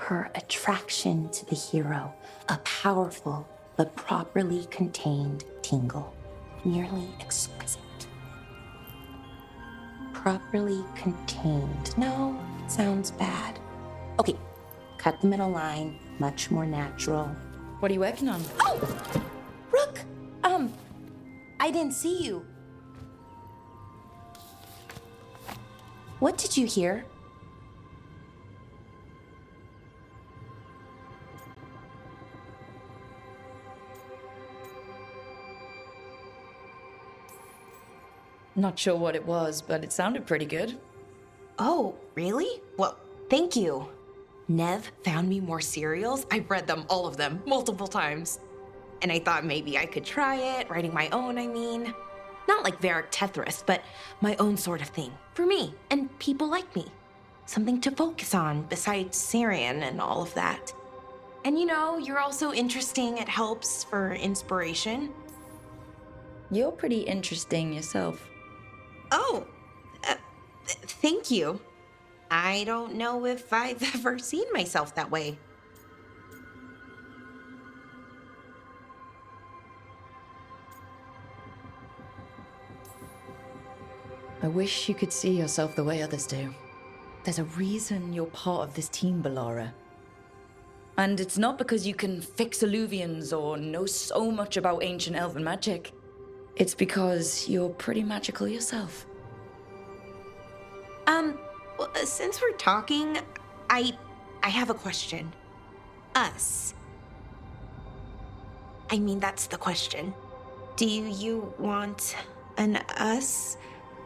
her attraction to the hero, a powerful but properly contained tingle, nearly exquisite. Properly contained. No, sounds bad. Okay, cut the middle line, much more natural. What are you working on? Oh! Rook! I didn't see you. What did you hear? Not sure what it was, but it sounded pretty good. Oh, really? Well, thank you. Nev found me more cereals. I've read them, all of them, multiple times. And I thought maybe I could try it, writing my own, I mean. Not like Varric Tethrus, but my own sort of thing. For me, and people like me. Something to focus on besides Syrian and all of that. And you know, you're also interesting. It helps for inspiration. You're pretty interesting yourself. Oh, thank you. I don't know if I've ever seen myself that way. I wish you could see yourself the way others do. There's a reason you're part of this team, Balara. And it's not because you can fix illuvians or know so much about ancient elven magic. It's because you're pretty magical yourself. Well, since we're talking, I have a question. Us. I mean, that's the question. Do you want an us?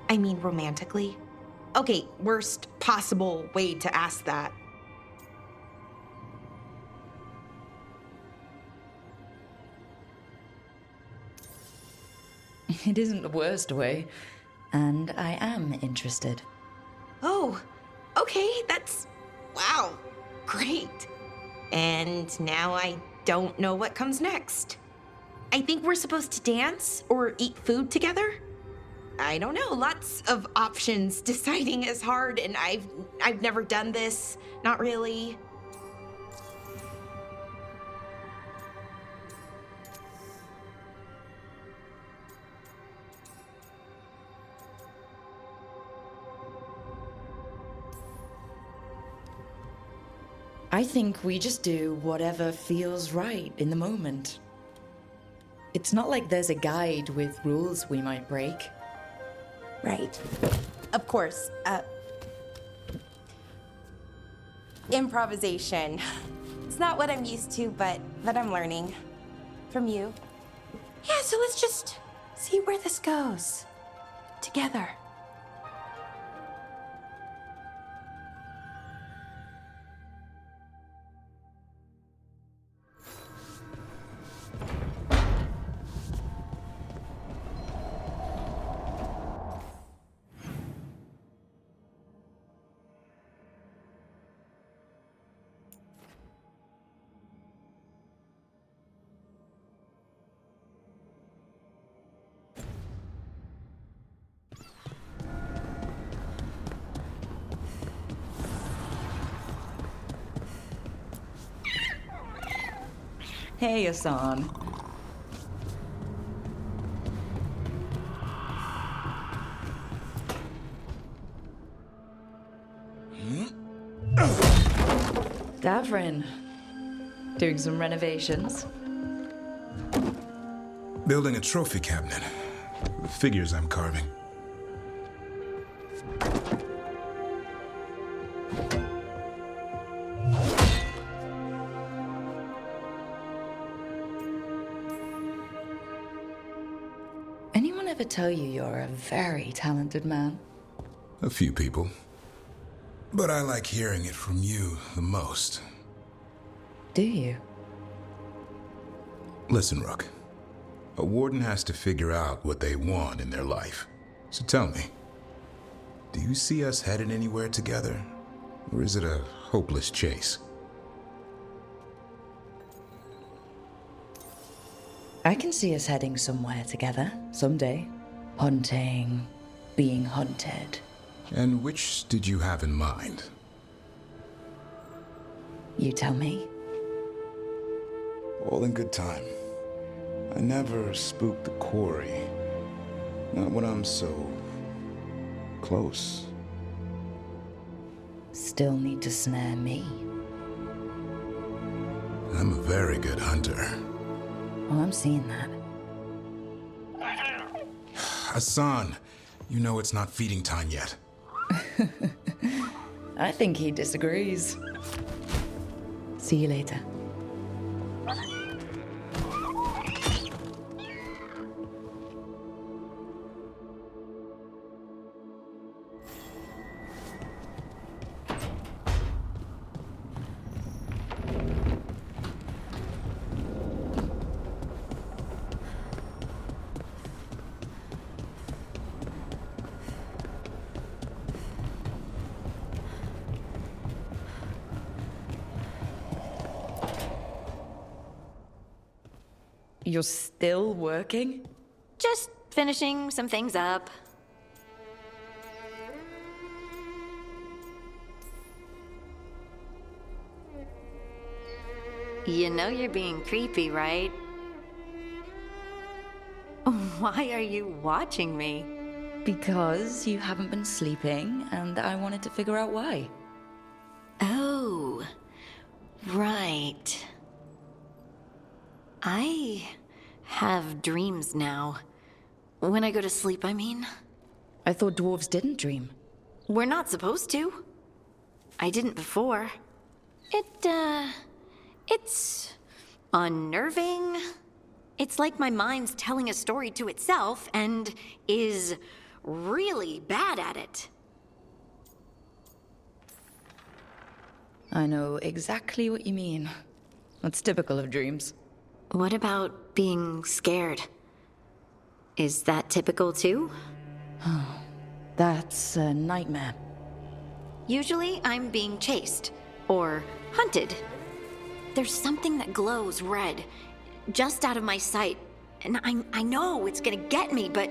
I mean, romantically? Okay, worst possible way to ask that. It isn't the worst way, and I am interested. Oh, okay, that's... wow, great. And now I don't know what comes next. I think we're supposed to dance or eat food together? I don't know, lots of options. Deciding is hard, and I've never done this, not really. I think we just do whatever feels right in the moment. It's not like there's a guide with rules we might break. Right. Of course. Improvisation. It's not what I'm used to, but I'm learning from you. Yeah, so let's just see where this goes. Together. Hey, Asan. Davrin. Doing some renovations. Building a trophy cabinet. The figures I'm carving. Anyone ever tell you you're a very talented man? A few people. But I like hearing it from you the most. Do you? Listen, Rook. A warden has to figure out what they want in their life. So tell me, do you see us headed anywhere together? Or is it a hopeless chase? I can see us heading somewhere together, someday. Hunting, being hunted. And which did you have in mind? You tell me. All in good time. I never spook the quarry. Not when I'm so close. Still need to snare me. I'm a very good hunter. Well, I'm seeing that. Hassan, you know it's not feeding time yet. I think he disagrees. See you later. You're still working? Just finishing some things up. You know you're being creepy, right? Why are you watching me? Because you haven't been sleeping, and I wanted to figure out why. Oh, right. I have dreams now. When I go to sleep, I mean. I thought dwarves didn't dream. We're not supposed to. I didn't before. It's unnerving. It's like my mind's telling a story to itself and is really bad at it. I know exactly what you mean. That's typical of dreams. What about being scared? Is that typical too? That's a nightmare. Usually I'm being chased or hunted. There's something that glows red, just out of my sight. And I know it's gonna get me, but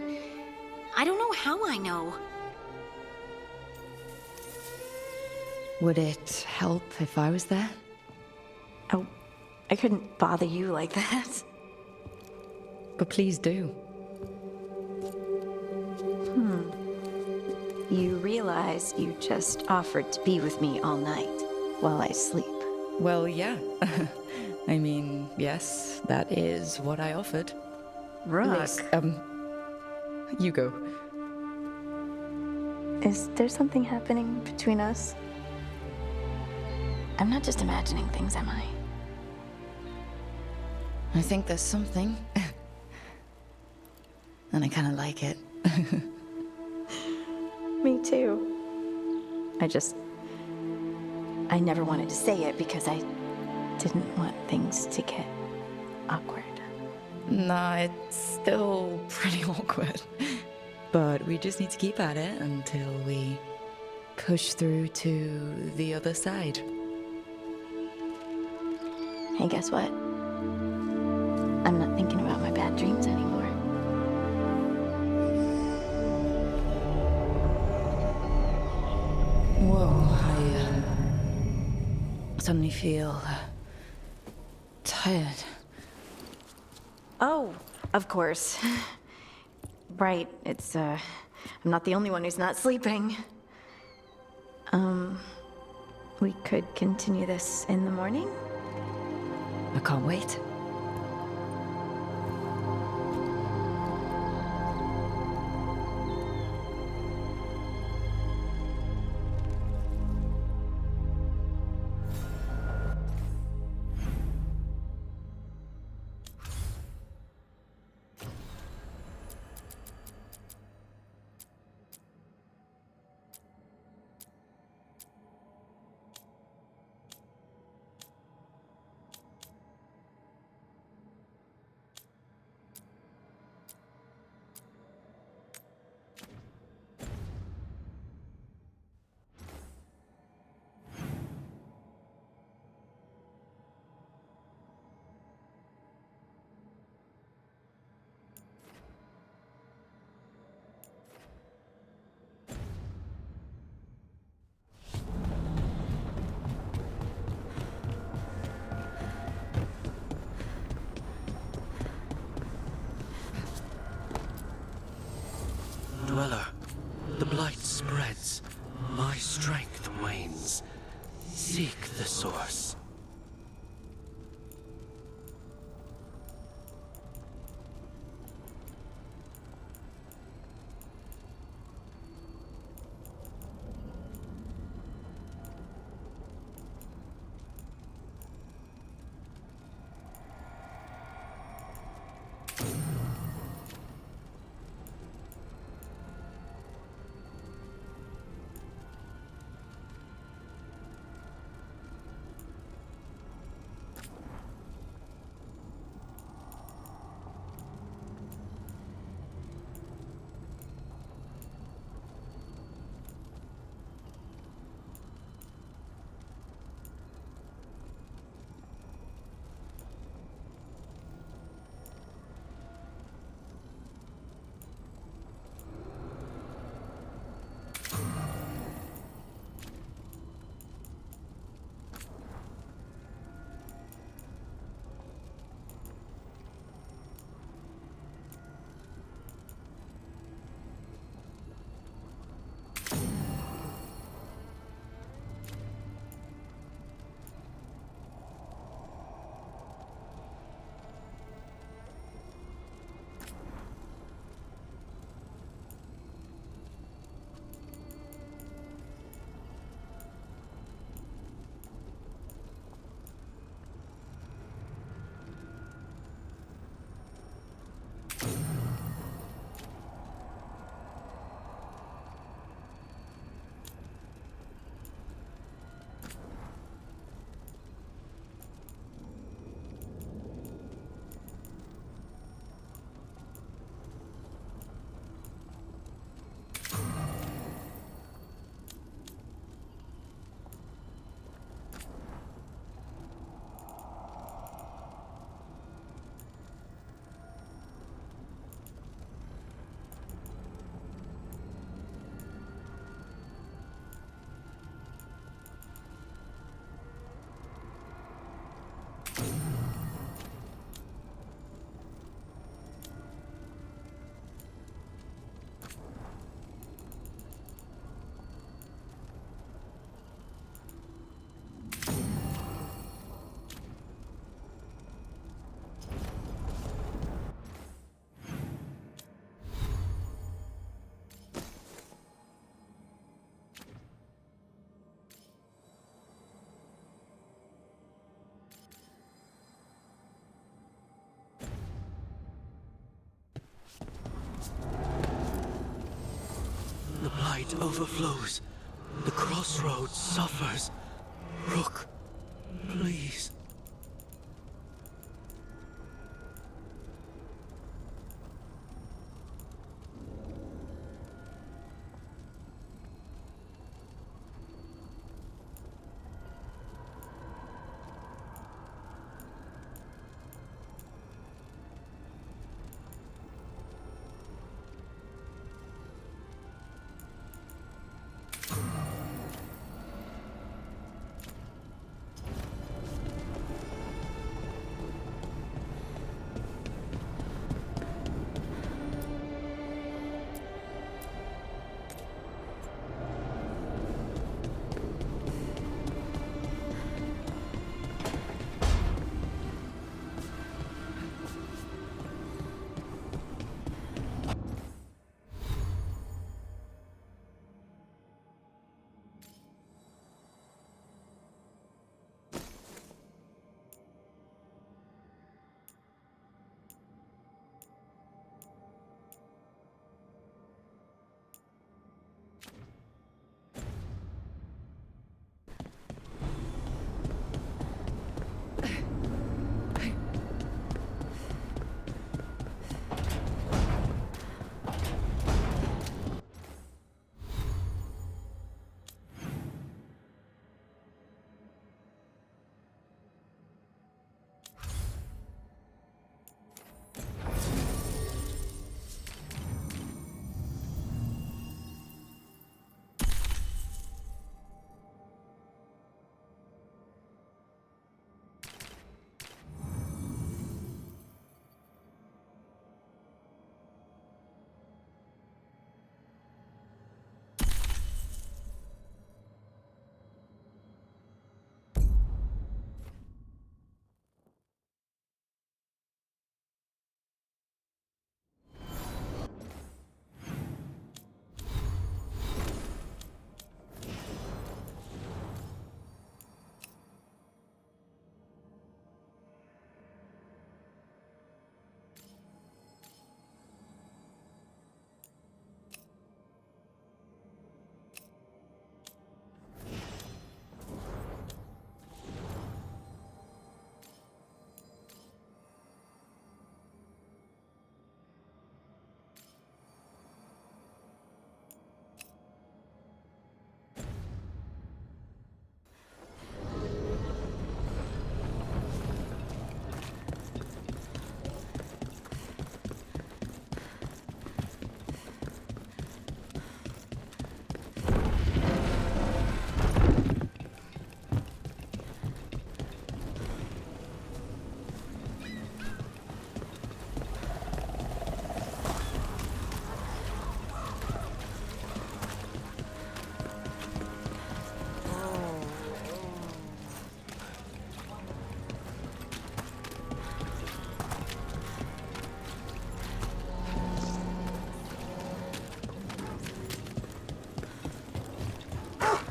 I don't know how I know. Would it help if I was there? Oh, I couldn't bother you like that. But please do. You realize you just offered to be with me all night while I sleep. Well, yeah. I mean, yes, that is what I offered. Rook. You go. Is there something happening between us? I'm not just imagining things, am I? I think there's something. And I kind of like it. Me too. I never wanted to say it because I didn't want things to get awkward. Nah, it's still pretty awkward. But we just need to keep at it until we push through to the other side. Hey, guess what? I'm not thinking about my bad dreams anymore. Whoa, I suddenly feel tired. Oh, of course. Right, I'm not the only one who's not sleeping. We could continue this in the morning? I can't wait. Dweller. The blight spreads. My strength wanes. Seek the source. The blight overflows. The crossroads suffers. Rook, please.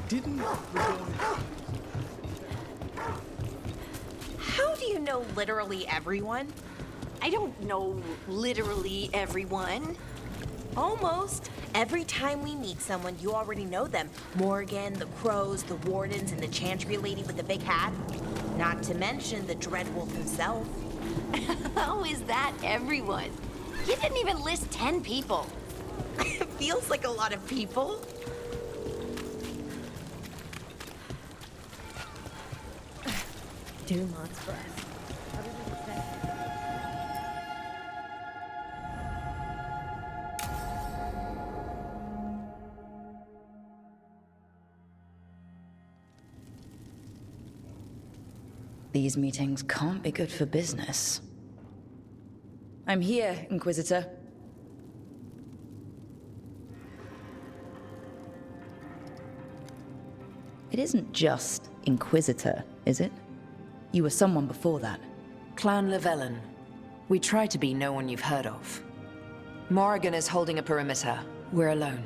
didn't. How do you know literally everyone? I don't know literally everyone. Almost. Every time we meet someone, you already know them. Morgan, the crows, the wardens, and the chantry lady with the big hat. Not to mention the Dreadwolf himself. How is that everyone? You didn't even list 10 people. It feels like a lot of people. Dumont's breath. These meetings can't be good for business. I'm here, Inquisitor. It isn't just Inquisitor, is it? You were someone before that. Clan Llewellyn. We try to be no one you've heard of. Morrigan is holding a perimeter. We're alone.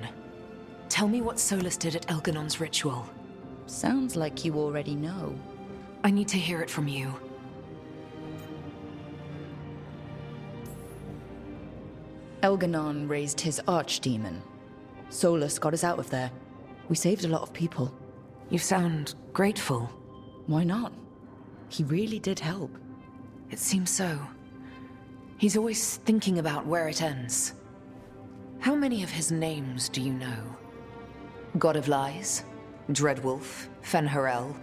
Tell me what Solus did at Elganon's ritual. Sounds like you already know. I need to hear it from you. Elganon raised his archdemon. Solus got us out of there. We saved a lot of people. You sound grateful. Why not? He really did help. It seems so. He's always thinking about where it ends. How many of his names do you know? God of Lies, Dreadwolf, Fen'Harel.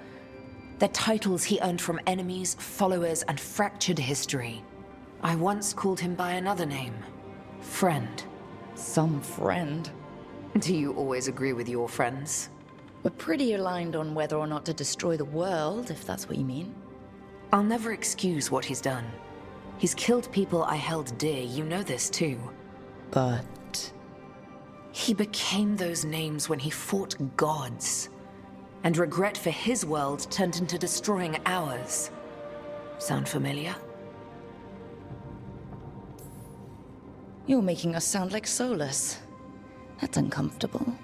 They're titles he earned from enemies, followers, and fractured history. I once called him by another name. Friend. Some friend. Do you always agree with your friends? We're pretty aligned on whether or not to destroy the world, if that's what you mean. I'll never excuse what he's done. He's killed people I held dear, you know this too. But... he became those names when he fought gods. And regret for his world turned into destroying ours. Sound familiar? You're making us sound like Solus. That's uncomfortable.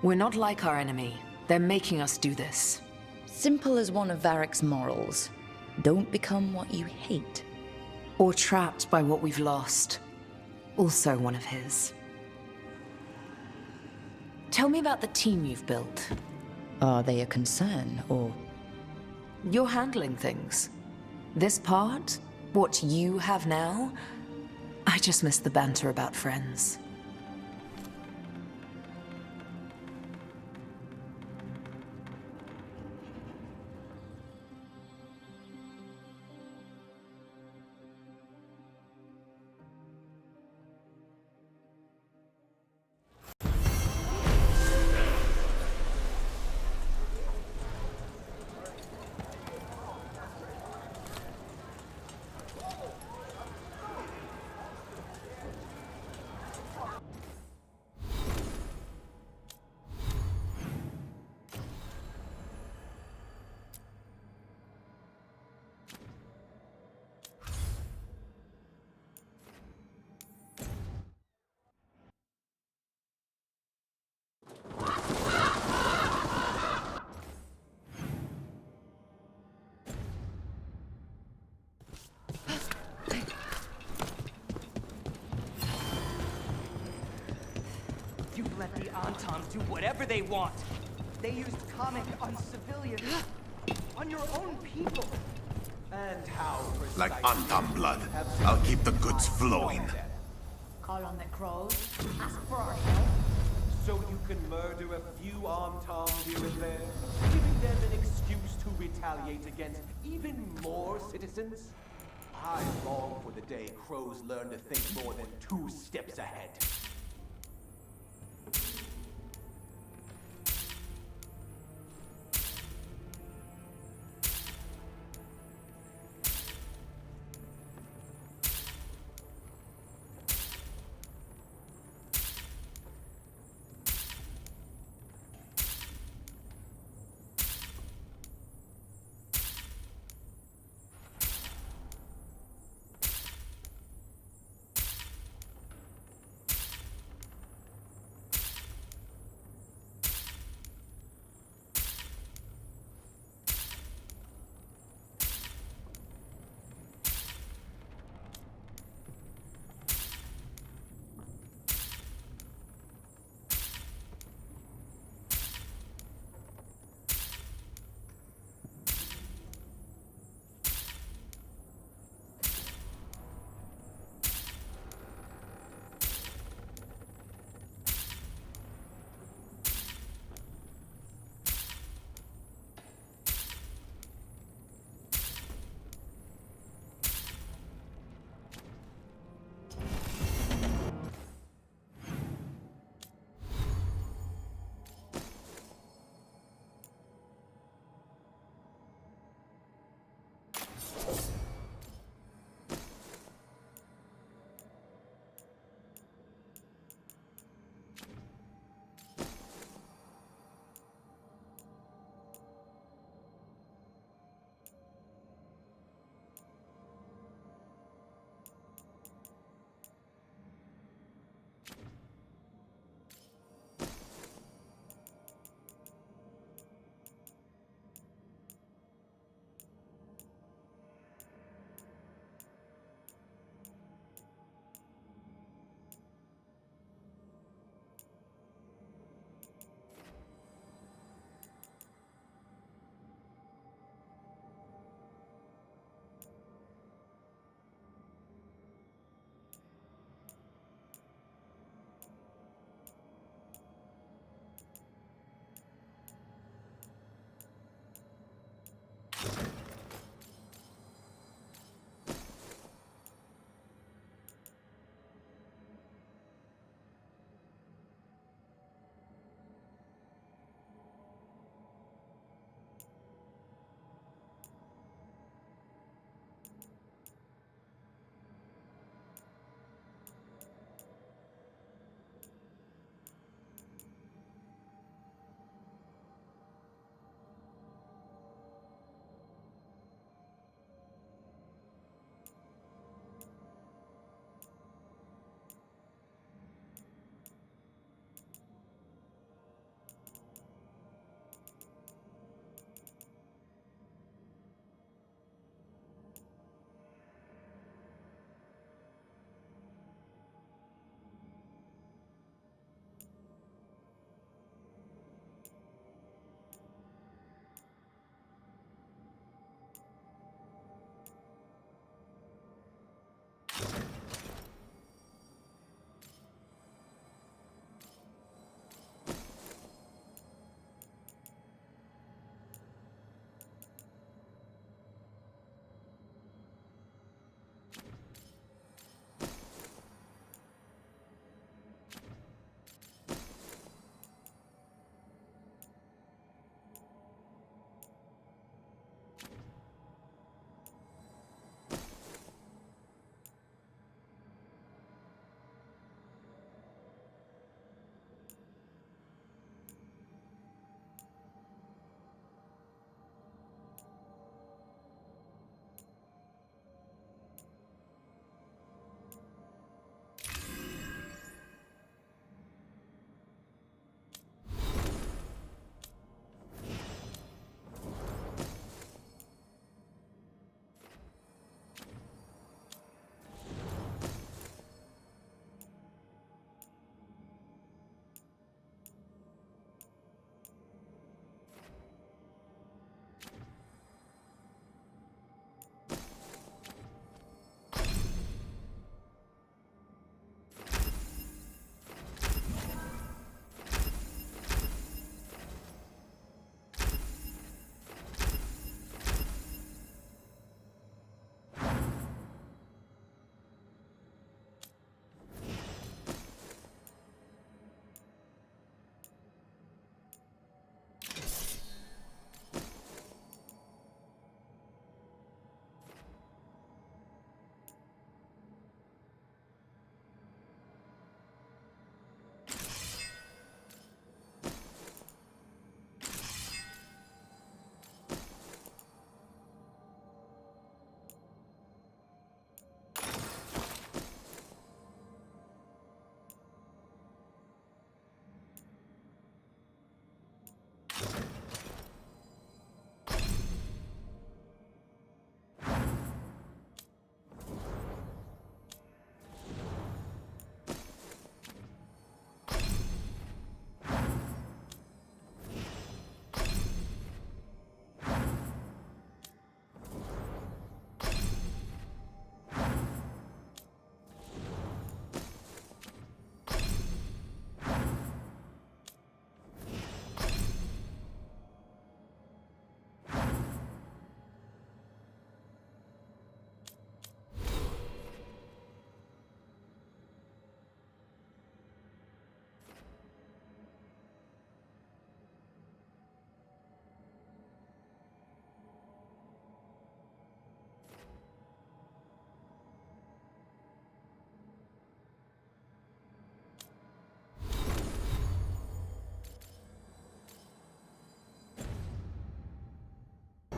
We're not like our enemy. They're making us do this. Simple as one of Varric's morals. Don't become what you hate. Or trapped by what we've lost. Also one of his. Tell me about the team you've built. Are they a concern, or... You're handling things. This part, what you have now, I just miss the banter about friends. You let the Antons do whatever they want. They used comic on civilians, on your own people. And how Like precisely Anton blood. have I'll keep the goods flowing. Call on the crows, ask for our help. So you can murder a few Antons here and there, giving them an excuse to retaliate against even more citizens? I long for the day crows learn to think more than 2 steps ahead.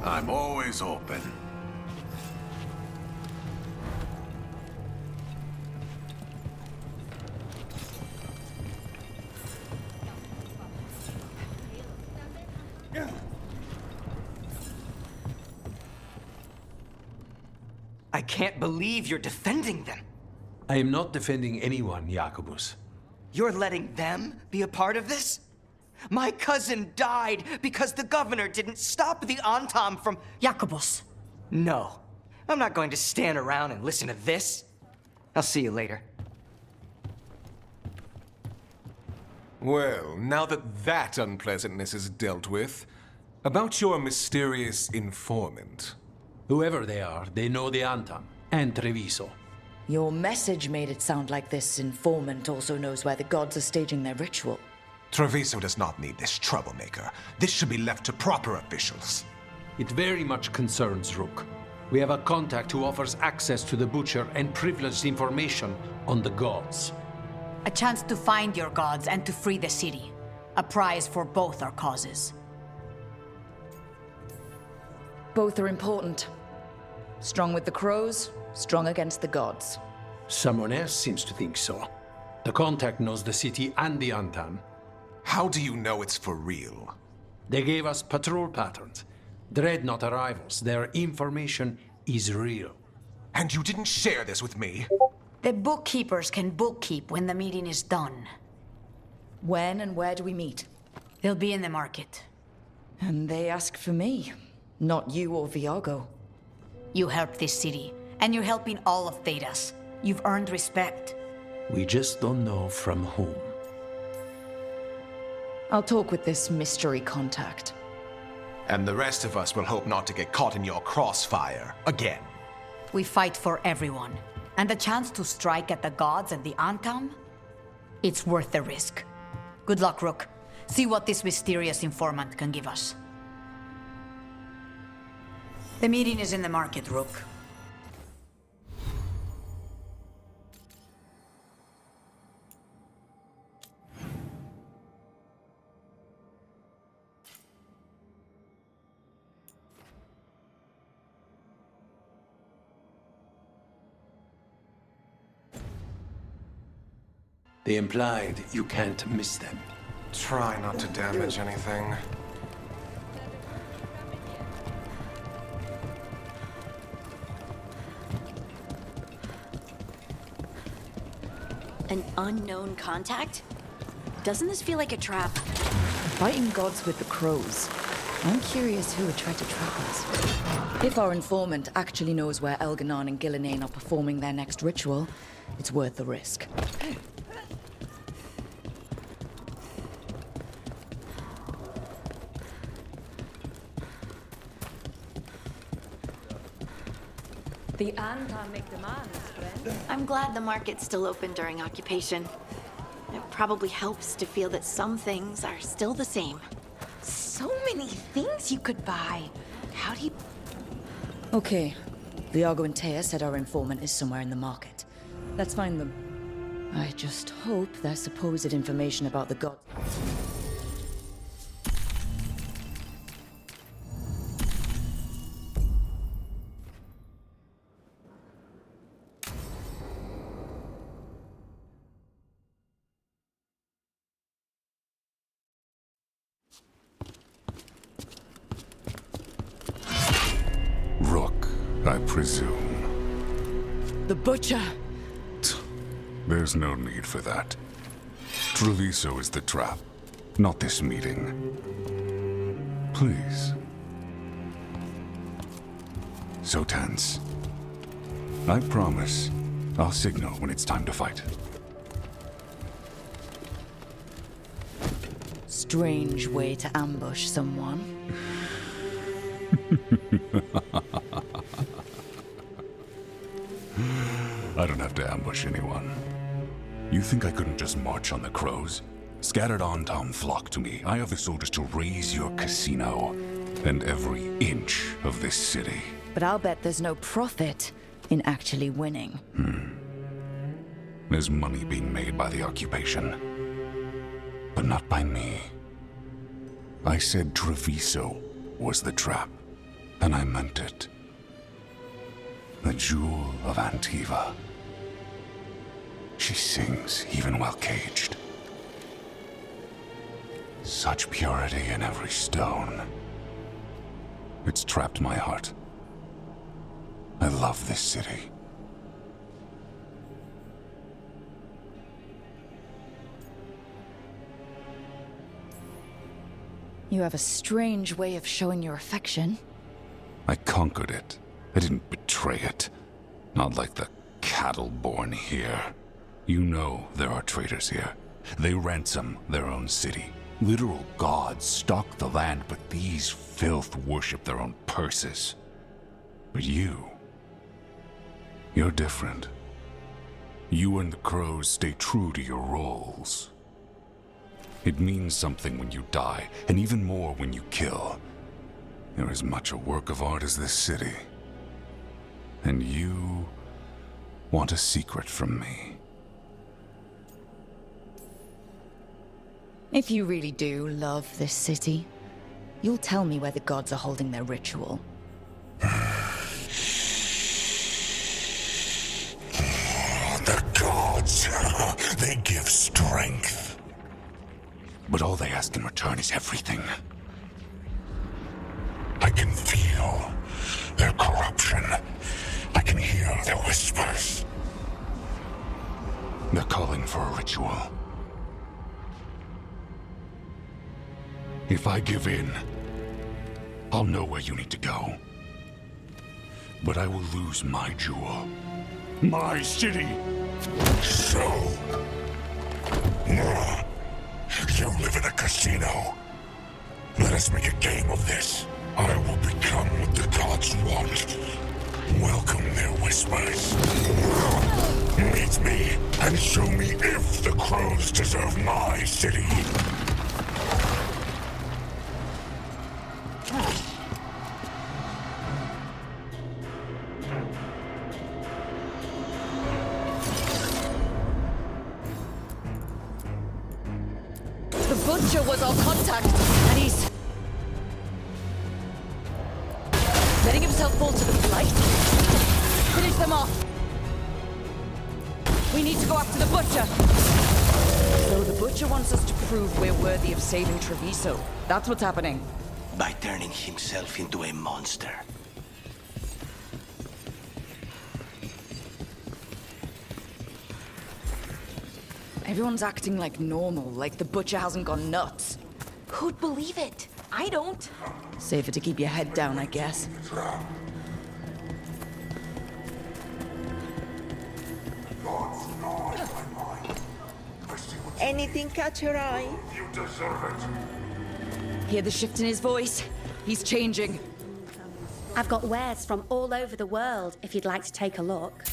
I'm always open. I can't believe you're defending them. I am not defending anyone, Jacobus. You're letting them be a part of this? My cousin died because the governor didn't stop the Antam from... Jacobus. No. I'm not going to stand around and listen to this. I'll see you later. Well, now that unpleasantness is dealt with, about your mysterious informant. Whoever they are, they know the Antam and Treviso. Your message made it sound like this informant also knows where the gods are staging their ritual. Treviso does not need this troublemaker. This should be left to proper officials. It very much concerns Rook. We have a contact who offers access to the Butcher and privileged information on the gods. A chance to find your gods and to free the city. A prize for both our causes. Both are important. Strong with the crows, strong against the gods. Someone else seems to think so. The contact knows the city and the Antam. How do you know it's for real? They gave us patrol patterns. Dreadnought arrivals. Their information is real. And you didn't share this with me? The bookkeepers can bookkeep when the meeting is done. When and where do we meet? They'll be in the market. And they ask for me, not you or Viago. You helped this city, and you're helping all of Thedas. You've earned respect. We just don't know from whom. I'll talk with this mystery contact. And the rest of us will hope not to get caught in your crossfire again. We fight for everyone. And the chance to strike at the gods and the Antam? It's worth the risk. Good luck, Rook. See what this mysterious informant can give us. The meeting is in the market, Rook. They implied you can't miss them. Try not to damage anything. An unknown contact? Doesn't this feel like a trap? Fighting gods with the crows. I'm curious who would try to trap us. If our informant actually knows where Elganon and Gillinane are performing their next ritual, it's worth the risk. The Antam make demands, friend. I'm glad the market's still open during occupation. It probably helps to feel that some things are still the same. So many things you could buy. How do you... Okay. Viago and Taya said our informant is somewhere in the market. Let's find them. I just hope their supposed information about the gods... Rook, I presume. The Butcher! There's no need for that. Treviso is the trap, not this meeting. Please. So tense. I promise, I'll signal when it's time to fight. Strange way to ambush someone. I don't have to ambush anyone. You think I couldn't just march on the crows? Scattered Antam flock to me. I have the soldiers to raise your casino and every inch of this city. But I'll bet there's no profit in actually winning. There's money being made by the occupation. But not by me. I said Treviso was the trap. And I meant it. The jewel of Antiva. She sings even while caged. Such purity in every stone. It's trapped my heart. I love this city. You have a strange way of showing your affection. I conquered it. I didn't betray it. Not like the cattle born here. You know there are traitors here. They ransom their own city. Literal gods stalk the land, but these filth worship their own purses. But you're different. You and the crows stay true to your roles. It means something when you die, and even more when you kill. You're as much a work of art as this city. And you want a secret from me. If you really do love this city, you'll tell me where the gods are holding their ritual. The gods, they give strength. But all they ask in return is everything. I can feel their corruption. I can hear their whispers. They're calling for a ritual. If I give in, I'll know where you need to go. But I will lose my jewel. My city! So... you live in a casino. Let us make a game of this. I will become what the gods want. Welcome their whispers. Meet me and show me if the crows deserve my city. The Butcher was our contact, and he's... letting himself fall to the flight? Finish them off! We need to go after the Butcher! So the Butcher wants us to prove we're worthy of saving Treviso. That's what's happening. By turning himself into a monster. Everyone's acting like normal, like the Butcher hasn't gone nuts. Who'd believe it? I don't. Safer to keep your head down, I guess. Anything catch your eye? You deserve it. Hear the shift in his voice? He's changing. I've got wares from all over the world, if you'd like to take a look.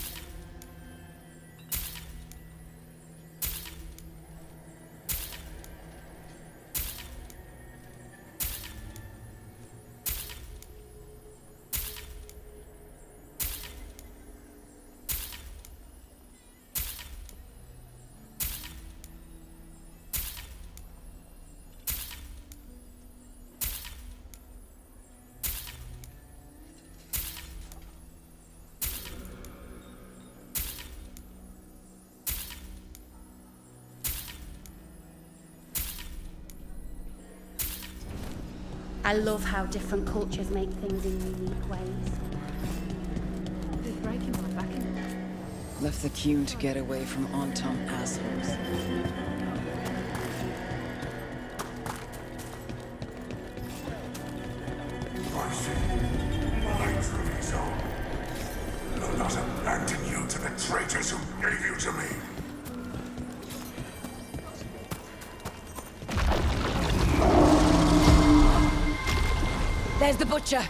I love how different cultures make things in unique ways. He's breaking my back in. Left the queue to get away from Anton assholes. My city, my Treviso. I'll not abandon you to the traitors who gave you to me. There's the Butcher.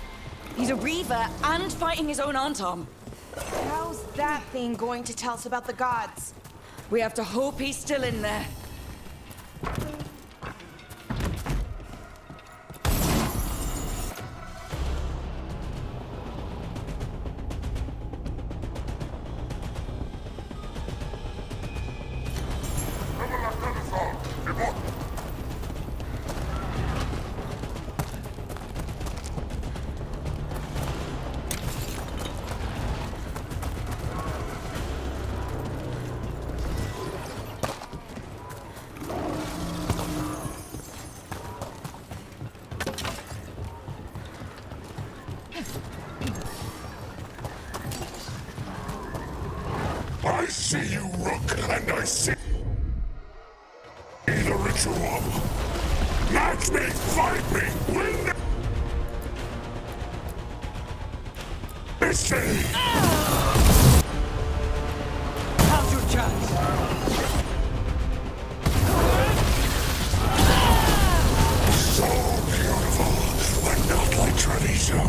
He's a Reaver and fighting his own Antom. How's that thing going to tell us about the gods? We have to hope he's still in there. I see you, Rook, and I see the ritual. Match me, fight me, win the city. How's your chance? So beautiful, but not like Treviso.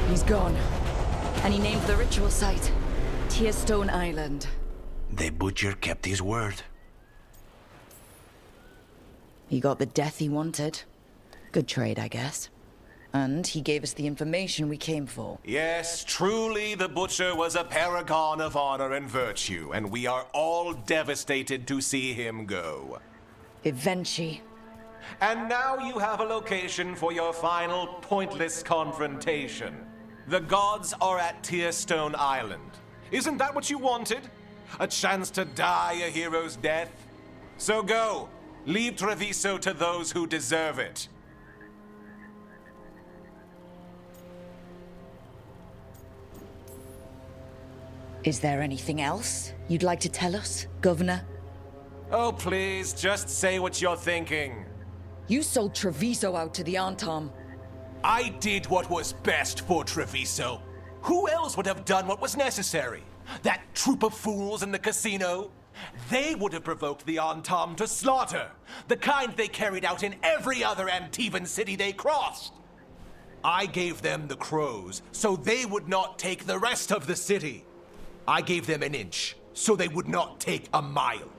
He's gone. And he named the ritual site Tearstone Island. The butcher kept his word. He got the death he wanted. Good trade, I guess. And he gave us the information we came for. Yes, truly the Butcher was a paragon of honor and virtue, and we are all devastated to see him go. Eventually. And now you have a location for your final pointless confrontation. The gods are at Tearstone Island. Isn't that what you wanted? A chance to die a hero's death? So go. Leave Treviso to those who deserve it. Is there anything else you'd like to tell us, Governor? Oh, please, just say what you're thinking. You sold Treviso out to the Antam. I did what was best for Treviso. Who else would have done what was necessary? That troop of fools in the casino? They would have provoked the Antam to slaughter, the kind they carried out in every other Antivan city they crossed. I gave them the crows, so they would not take the rest of the city. I gave them an inch, so they would not take a mile.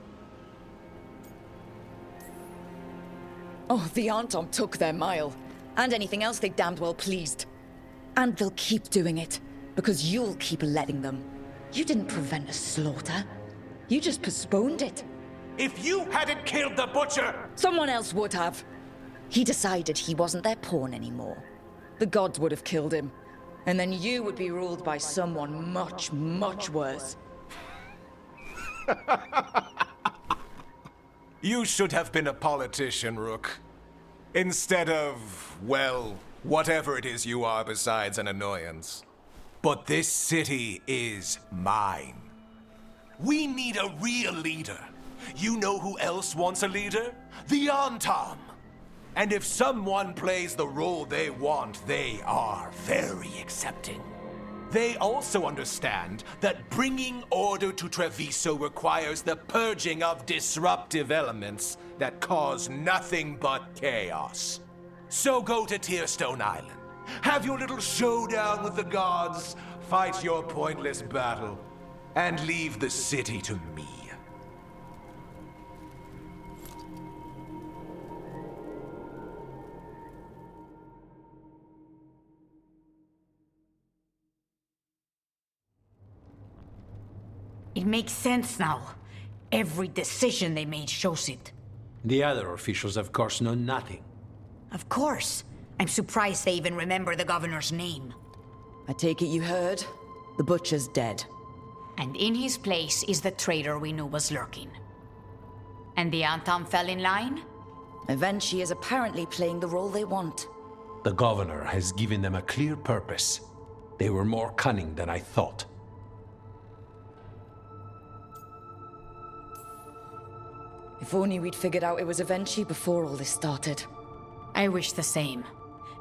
Oh, the Antam took their mile. And anything else they damned well pleased. And they'll keep doing it, because you'll keep letting them. You didn't prevent a slaughter. You just postponed it. If you hadn't killed the Butcher! Someone else would have. He decided he wasn't their pawn anymore. The gods would have killed him. And then you would be ruled by someone much, much worse. You should have been a politician, Rook. Instead of, well, whatever it is you are besides an annoyance. But this city is mine. We need a real leader. You know who else wants a leader? The Antam. And if someone plays the role they want, they are very accepting. They also understand that bringing order to Treviso requires the purging of disruptive elements that cause nothing but chaos. So go to Tearstone Island. Have your little showdown with the gods, fight your pointless battle, and leave the city to me. It makes sense now. Every decision they made shows it. The other officials, of course, know nothing. Of course. I'm surprised they even remember the governor's name. I take it you heard? The Butcher's dead. And in his place is the traitor we knew was lurking. And the Antam fell in line? Eventually is apparently playing the role they want. The governor has given them a clear purpose. They were more cunning than I thought. If only we'd figured out it was Eventually before all this started. I wish the same.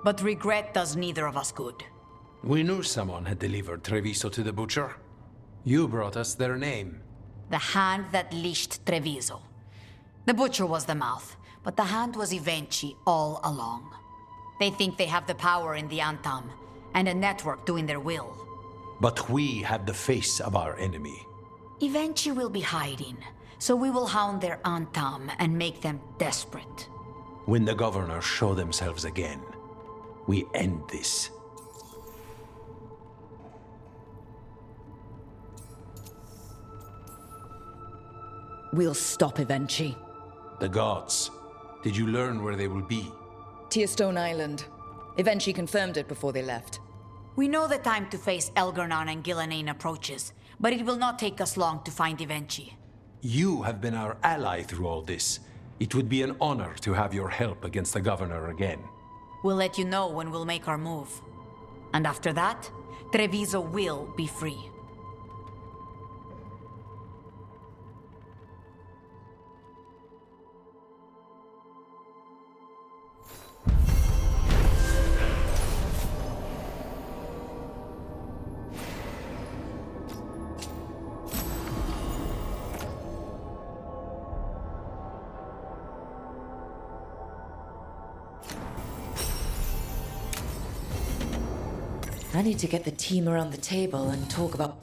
But regret does neither of us good. We knew someone had delivered Treviso to the Butcher. You brought us their name. The hand that leashed Treviso. The Butcher was the mouth, but the hand was Eventually all along. They think they have the power in the Antam, and a network doing their will. But we have the face of our enemy. Eventually will be hiding, so we will hound their Antam and make them desperate. When the governors show themselves again, we end this. We'll stop Eventually. The gods. Did you learn where they will be? Tearstone Island. Eventually confirmed it before they left. We know the time to face Elgarnan and Gillenane approaches, but it will not take us long to find Evenchi. You have been our ally through all this. It would be an honor to have your help against the governor again. We'll let you know when we'll make our move. And after that, Treviso will be free. I need to get the team around the table and talk about...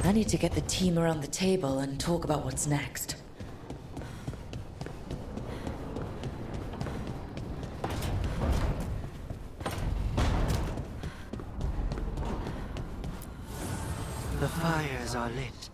I need to get the team around the table and talk about what's next. The fires are lit.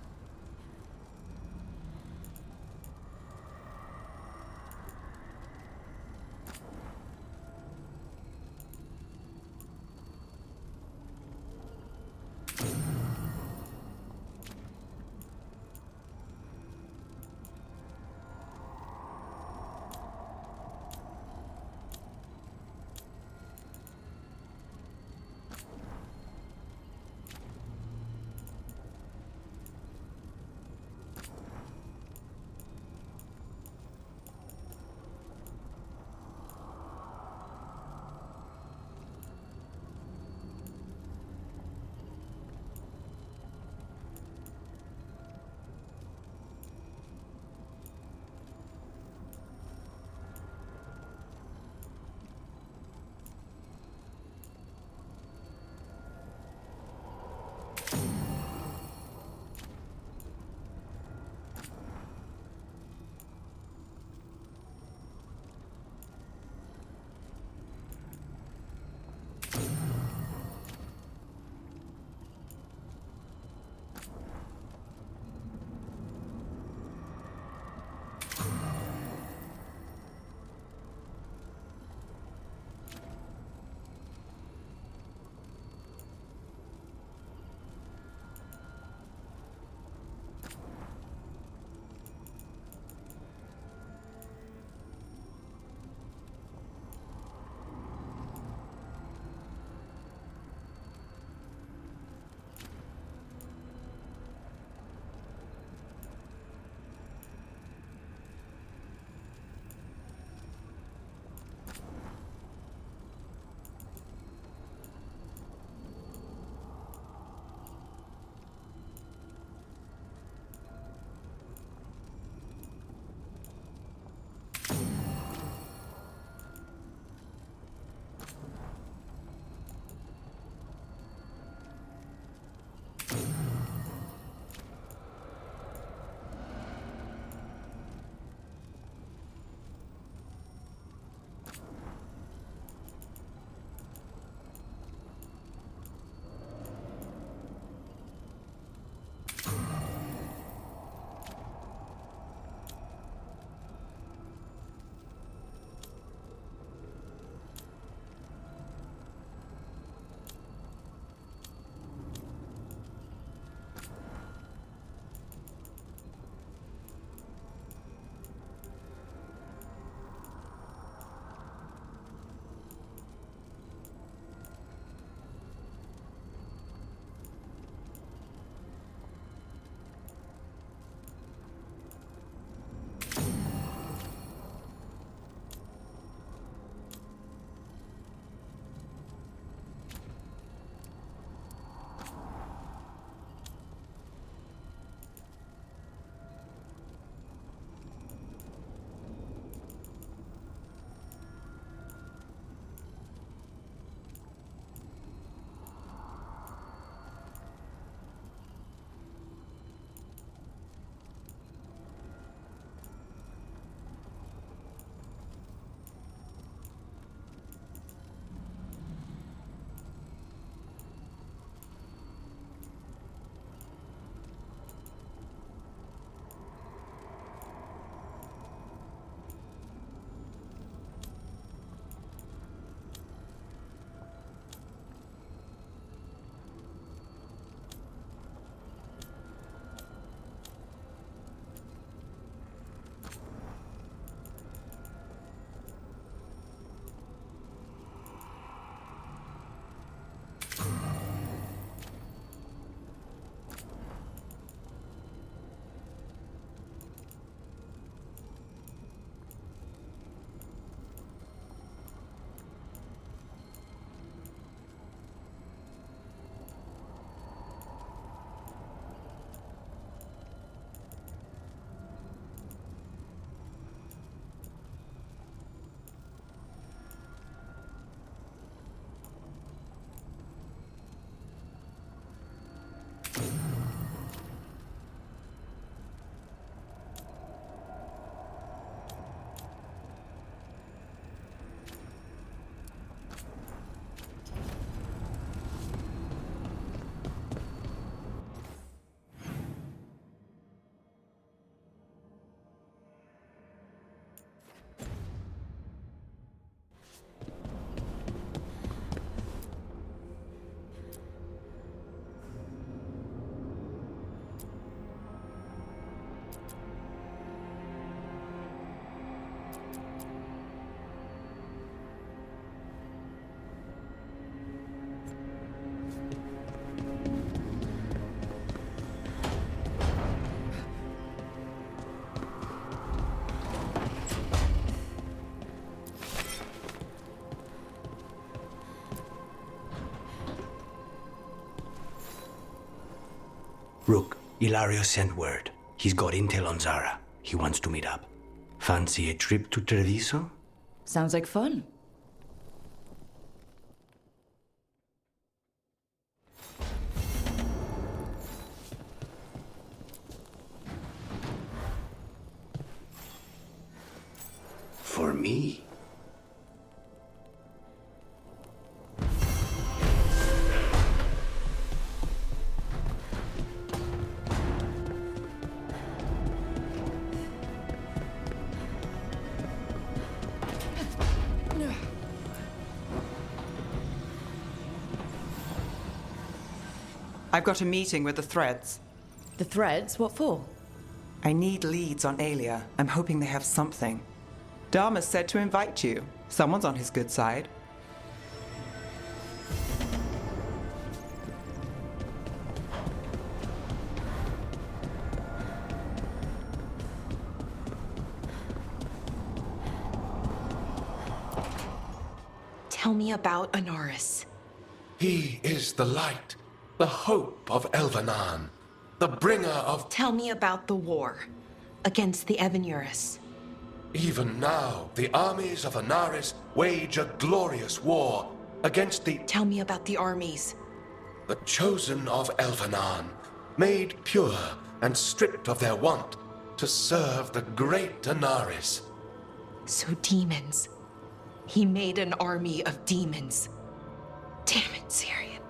Rook, Ilario sent word. He's got intel on Zara. He wants to meet up. Fancy a trip to Treviso? Sounds like fun. For me? I've got a meeting with the Threads. The Threads? What for? I need leads on Aelia. I'm hoping they have something. Dharma said to invite you. Someone's on his good side. Tell me about Anaris. He is the light, the hope of Elvenan, the bringer of... Tell me about the war against the Evenuris. Even now, the armies of Anaris wage a glorious war against the... Tell me about the armies. The chosen of Elvenan, made pure and stripped of their want to serve the great Anaris. So demons. He made an army of demons. Damn it, Syrian.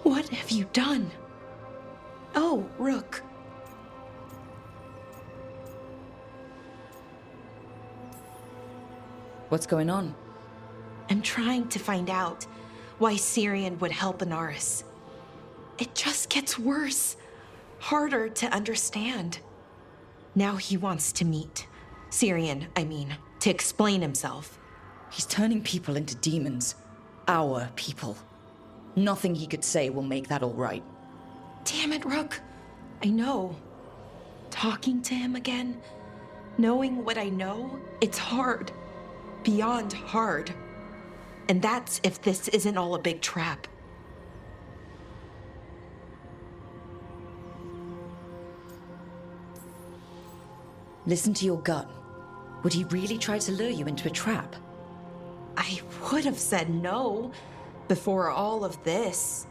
What have you done? Oh, Rook. What's going on? I'm trying to find out why Syrian would help Anaris. It just gets worse. Harder to understand. Now he wants to meet. Syrian, I mean, to explain himself. He's turning people into demons. Our people. Nothing he could say will make that all right. Damn it, Rook. I know. Talking to him again, knowing what I know, it's hard. Beyond hard. And that's if this isn't all a big trap. Listen to your gut. Would he really try to lure you into a trap? I would have said no before all of this.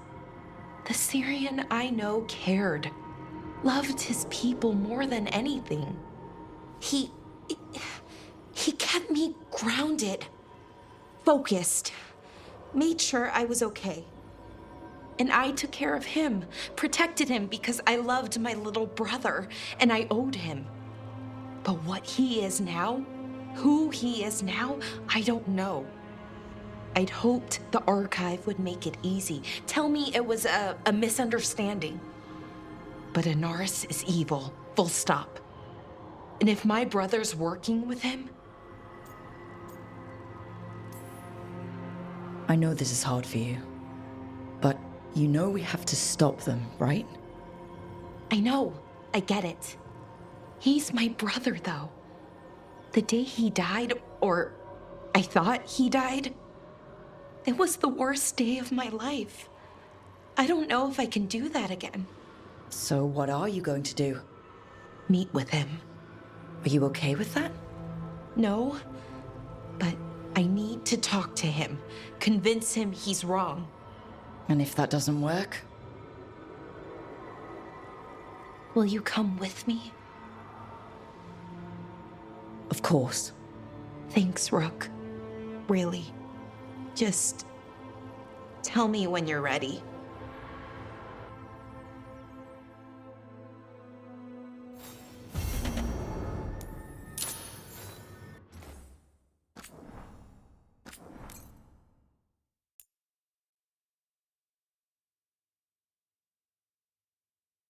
The Syrian I know cared. Loved his people more than anything. He kept me grounded, focused, made sure I was okay. And I took care of him, protected him because I loved my little brother and I owed him. But what he is now, who he is now, I don't know. I'd hoped the archive would make it easy. Tell me it was a misunderstanding. But Anaris is evil, full stop. And if my brother's working with him... I know this is hard for you, but you know we have to stop them, right? I know, I get it. He's my brother, though. The day he died, or I thought he died, it was the worst day of my life. I don't know if I can do that again. So what are you going to do? Meet with him. Are you okay with that? No, but I need to talk to him, convince him he's wrong. And if that doesn't work? Will you come with me? Of course. Thanks, Rook. Really. Just tell me when you're ready.